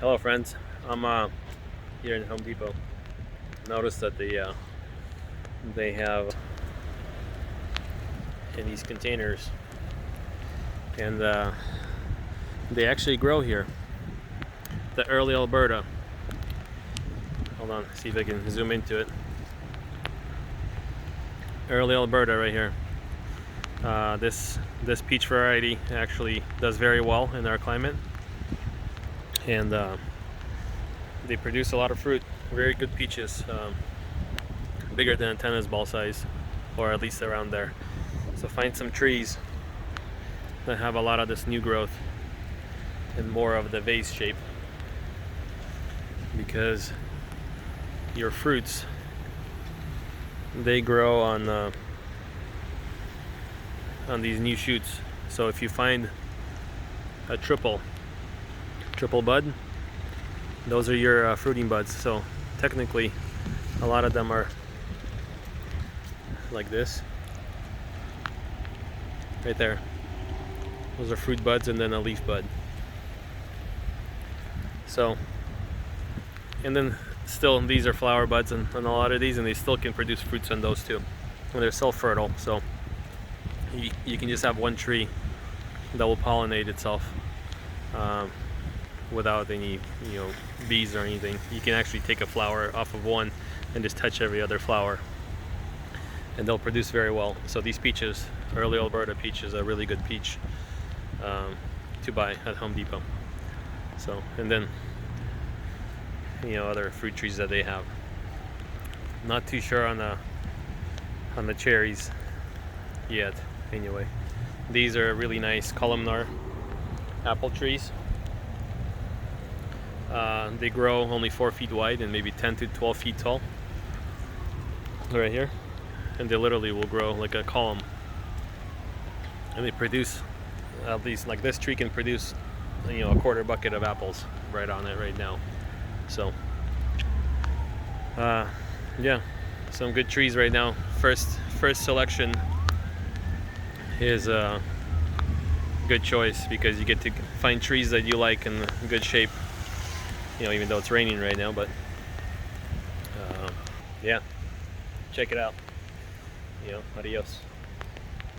Hello friends, I'm here in Home Depot. Notice that they have in these containers, and they actually grow here. The early Alberta. Hold on, see if I can zoom into it. Early Alberta right here. This peach variety actually does very well in our climate, and they produce a lot of fruit. Very good peaches, bigger than a tennis ball size, or at least around there. So find some trees that have a lot of this new growth and more of the vase shape, because your fruits, they grow on these new shoots. So if you find a triple bud, those are your fruiting buds. So technically a lot of them are like this right there. Those are fruit buds and then a leaf bud. So, and then still these are flower buds and a lot of these, and they still can produce fruits on those too, and they're still fertile. So you can just have one tree that will pollinate itself without any bees or anything. You can actually take a flower off of one and just touch every other flower, and they'll produce very well. So these peaches, early Alberta peach, is a really good peach to buy at Home Depot. So, and then other fruit trees that they have. Not too sure on the cherries yet. Anyway, these are really nice columnar apple trees. They grow only 4 feet wide and maybe 10 to 12 feet tall. Right here, and they literally will grow like a column. And they produce, at least like this tree can produce, a quarter bucket of apples right on it right now. So, yeah, some good trees right now. First selection is a good choice because you get to find trees that you like in good shape. Even though it's raining right now, but yeah, check it out. Adios.